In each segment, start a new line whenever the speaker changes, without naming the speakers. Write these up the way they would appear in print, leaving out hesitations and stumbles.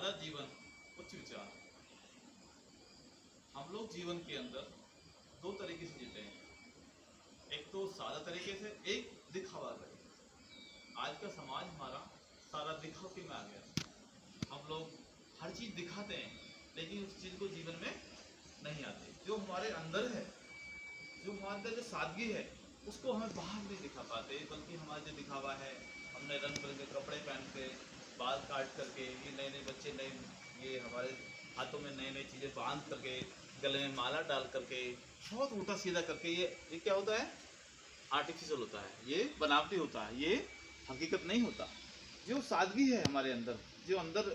सादा जीवन उच्च विचार। हम लोग जीवन के अंदर दो तरीके से जीते हैं, एक तो सादा तरीके से, एक दिखावा तरीके से। आज का समाज हमारा सारा दिखावे में आ गया। हम लोग हर चीज दिखाते हैं लेकिन उस चीज को जीवन में नहीं आते। जो हमारे अंदर है, जो हमारे अंदर जो सादगी है, उसको हमें बाहर नहीं दिखा पाते, बल्कि हमारा जो दिखावा है, हमने रंग बिरंगे कपड़े पहन के, बाल काट करके, ये नए नए बच्चे नए, ये हमारे हाथों में नई नई चीज़ें बांध करके, गले में माला डाल करके, बहुत उल्टा सीधा करके, ये क्या होता है? आर्टिफिशियल होता है, ये बनावटी होता है, ये हकीकत नहीं होता। जो सादगी है हमारे अंदर, जो अंदर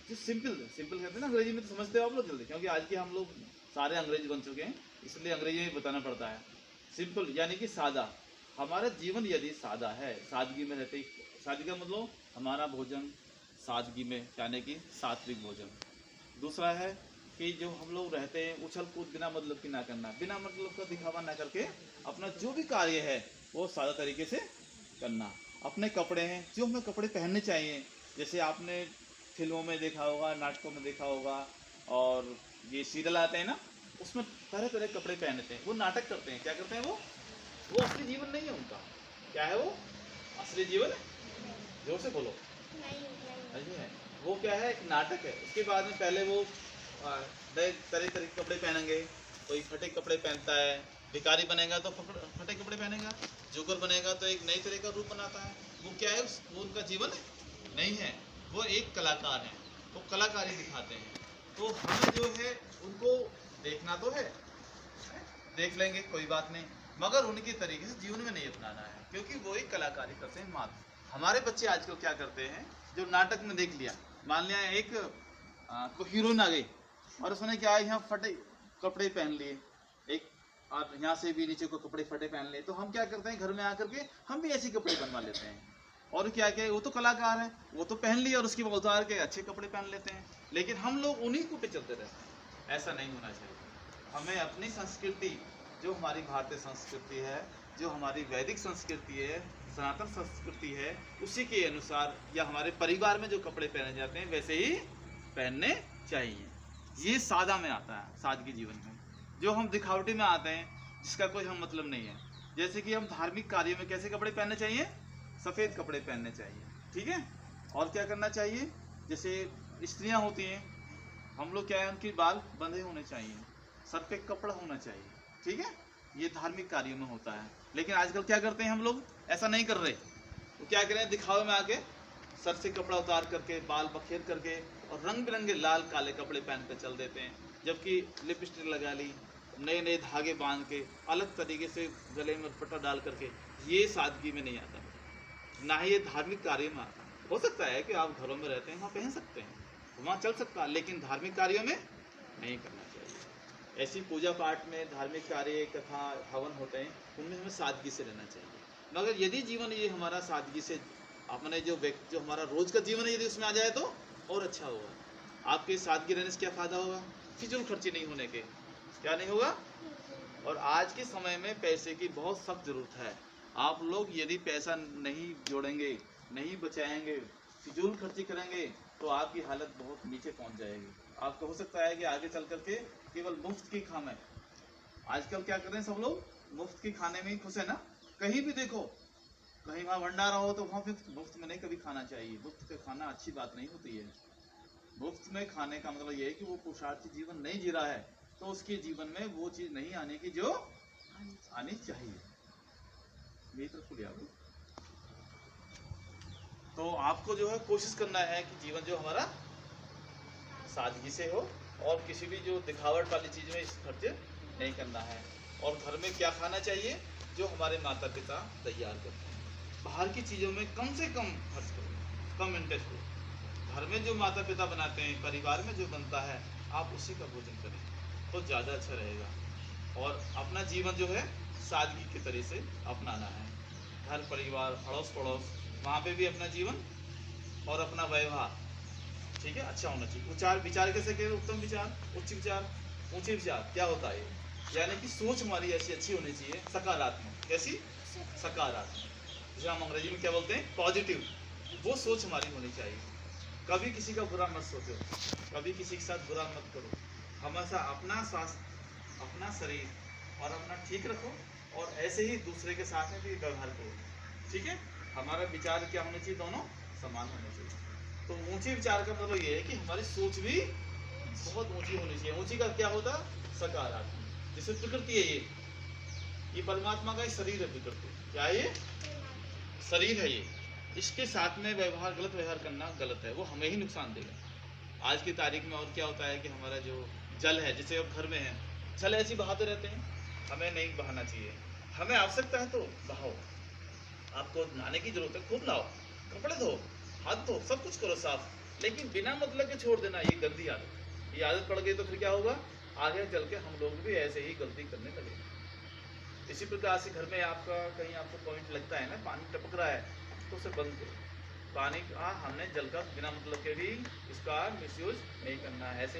जो सिंपल कहते हैं ना, अंग्रेजी में तो समझते हो आप लोग जल्दी, क्योंकि आज के हम लोग सारे अंग्रेजी बन चुके हैं, इसलिए अंग्रेजी में बताना पड़ता है। सिंपल यानी कि सादा। हमारा जीवन यदि सादा है, सादगी में रहते, सादगी का मतलब हमारा भोजन सादगी में, यानी कि सात्विक भोजन। दूसरा है कि जो हम लोग रहते हैं उछल कूद बिना मतलब की ना करना, बिना मतलब का दिखावा ना करके अपना जो भी कार्य है वो सादा तरीके से करना। अपने कपड़े हैं, जो हमें कपड़े पहनने चाहिए, जैसे आपने फिल्मों में देखा होगा, नाटकों में देखा होगा, और ये सीरियल आते हैं ना, उसमें तरह तरह के कपड़े पहनते हैं, वो नाटक करते हैं। क्या करते हैं वो असली जीवन नहीं है उनका। क्या है वो? असली जीवन जोर से बोलो। नहीं है वो, क्या है? एक नाटक है। उसके बाद में पहले वो नए तरह तरह के कपड़े पहनेंगे, कोई फटे कपड़े पहनता है, भिखारी बनेगा तो फटे कपड़े पहनेगा, जोकर बनेगा तो एक नई तरह का रूप बनाता है। वो क्या है? वो उनका जीवन नहीं है, वो एक कलाकार है, वो कलाकारी दिखाते हैं। तो हमें जो है उनको देखना तो है, देख लेंगे, कोई बात नहीं, मगर उनके तरीके से जीवन में नहीं अपनाना है, क्योंकि वो एक कलाकारी करते हैं मात्र। हमारे बच्चे आजकल क्या करते हैं, जो नाटक में देख लिया, मान लिया एक कोई हीरोइन आ गई और उसने क्या, यहाँ फटे कपड़े पहन लिए, एक और यहाँ से भी नीचे को कपड़े फटे पहन लिए, तो हम क्या करते हैं, घर में आकर के हम भी ऐसे कपड़े बनवा लेते हैं। और क्या क्या, वो तो कलाकार है, वो तो पहन लिया और उसके बाद उतार के अच्छे कपड़े पहन लेते हैं, लेकिन हम लोग उन्हीं को पे चलते रहते हैं। ऐसा नहीं होना चाहिए। हमें अपनी संस्कृति, जो हमारी भारतीय संस्कृति है, जो हमारी वैदिक संस्कृति है, सनातन संस्कृति है, उसी के अनुसार या हमारे परिवार में जो कपड़े पहने जाते हैं वैसे ही पहनने चाहिए। ये सादा में आता है, सादगी जीवन में। जो हम दिखावटी में आते हैं, जिसका कोई हम मतलब नहीं है, जैसे कि हम धार्मिक कार्यों में कैसे कपड़े पहनने चाहिए? सफ़ेद कपड़े पहनने चाहिए, ठीक है। और क्या करना चाहिए? जैसे स्त्रियां होती हैं, हम लोग क्या है, उनके बाल बंधे होने चाहिए, सर पे कपड़ा होना चाहिए, ठीक है। ये धार्मिक कार्यों में होता है। लेकिन आजकल क्या करते हैं हम लोग? ऐसा नहीं कर रहे। तो क्या करें, दिखावे में आके सर से कपड़ा उतार करके, बाल बखेर करके और रंग बिरंगे लाल काले कपड़े पहन कर चल देते हैं, जबकि लिपस्टिक लगा ली, नए नए धागे बांध के, अलग तरीके से गले में दुपट्टा डाल करके, ये सादगी में नहीं आता, ना ही ये धार्मिक कार्य में आता। हो सकता है कि आप घरों में रहते हैं, वहाँ पहन सकते हैं, वहाँ चल सकता है, लेकिन धार्मिक कार्यों में नहीं करना चाहिए। ऐसी पूजा पाठ में, धार्मिक कार्य, कथा, हवन होते हैं, उनमें हमें सादगी से रहना चाहिए। मगर यदि जीवन ये हमारा सादगी से, अपने जो हमारा रोज का जीवन है, यदि उसमें आ जाए तो और अच्छा होगा। आपके सादगी रहने से क्या फ़ायदा होगा? फिजूल खर्ची नहीं होने के। क्या नहीं होगा? और आज के समय में पैसे की बहुत सख्त ज़रूरत है। आप लोग यदि पैसा नहीं जोड़ेंगे, नहीं बचाएंगे, फिजूल खर्ची करेंगे, तो आपकी हालत बहुत नीचे पहुंच जाएगी। आपको हो सकता है कि आगे चल करके केवल मुफ्त की खाना है। आजकल क्या कर रहे हैं सब लोग? मुफ्त की खाने में ही खुश है ना। कहीं भी देखो, कहीं वहाँ भंडारा हो तो वहाँ पे मुफ्त में नहीं कभी खाना चाहिए। मुफ्त का खाना अच्छी बात नहीं होती है। मुफ्त में खाने का मतलब ये है कि वो पुरुषार्थी जीवन नहीं जी रहा है, तो उसके जीवन में वो चीज़ नहीं आने की जो आनी चाहिए। मेरी तरफ खुलिया वो। तो आपको जो है कोशिश करना है कि जीवन जो हमारा सादगी से हो, और किसी भी जो दिखावट वाली चीज़ में इस खर्च नहीं करना है। और घर में क्या खाना चाहिए? जो हमारे माता पिता तैयार करते हैं। बाहर की चीज़ों में कम से कम खर्च करो, कम इंटरेस्ट हो। घर में जो माता पिता बनाते हैं, परिवार में जो बनता है, आप उसी का भोजन करें तो ज़्यादा अच्छा रहेगा। और अपना जीवन जो है सादगी के तरीके से अपनाना है। घर परिवार, अड़ोस पड़ोस, वहाँ पे भी अपना जीवन और अपना व्यवहार, ठीक है, अच्छा होना चाहिए। उच्चार विचार कैसे करें? उत्तम विचार, उच्च विचार, ऊंचे विचार। क्या होता है? यानी कि सोच हमारी ऐसी अच्छी होनी चाहिए, सकारात्मक। कैसी? सकारात्मक। जिसे हम अंग्रेजी में क्या बोलते हैं? पॉजिटिव। वो सोच हमारी होनी चाहिए। कभी किसी का बुरा मत सोचो, कभी किसी के साथ बुरा मत करो। हमेशा अपना स्वास्थ्य, अपना शरीर और अपना ठीक रखो, और ऐसे ही दूसरे के साथ में भी व्यवहार करो। ठीक है, हमारा विचार क्या होना चाहिए, दोनों समान होने चाहिए। तो ऊंचे विचार का मतलब ये है कि हमारी सोच भी बहुत ऊंची होनी चाहिए। ऊंची का क्या होता है, सकारात्मक। जैसे प्रकृति है, ये परमात्मा का ही शरीर है। प्रकृति क्या है, ये शरीर है। ये इसके साथ में व्यवहार, गलत व्यवहार करना गलत है, वो हमें ही नुकसान देगा। आज की तारीख में और क्या होता है कि हमारा जो जल है, जैसे अब घर में है, जल ऐसे ही बहाते रहते हैं, हमें नहीं बहाना चाहिए। हमें आवश्यकता है तो बहाओ, आपको नहाने की जरूरत है खूब नहाओ, कपड़े धो, हाथ धो, सब कुछ करो साफ, लेकिन बिना मतलब के छोड़ देना, ये गंदी आदत। ये आदत पड़ गई तो फिर क्या होगा, आगे चल के हम लोग भी ऐसे ही गलती करने लगेंगे। इसी प्रकार से घर में आपका कहीं आपको पॉइंट लगता है ना, पानी टपक रहा है, तो उसे बंद करो। पानी का हमने जल का बिना मतलब के भी इसका मिसयूज नहीं करना है। ऐसे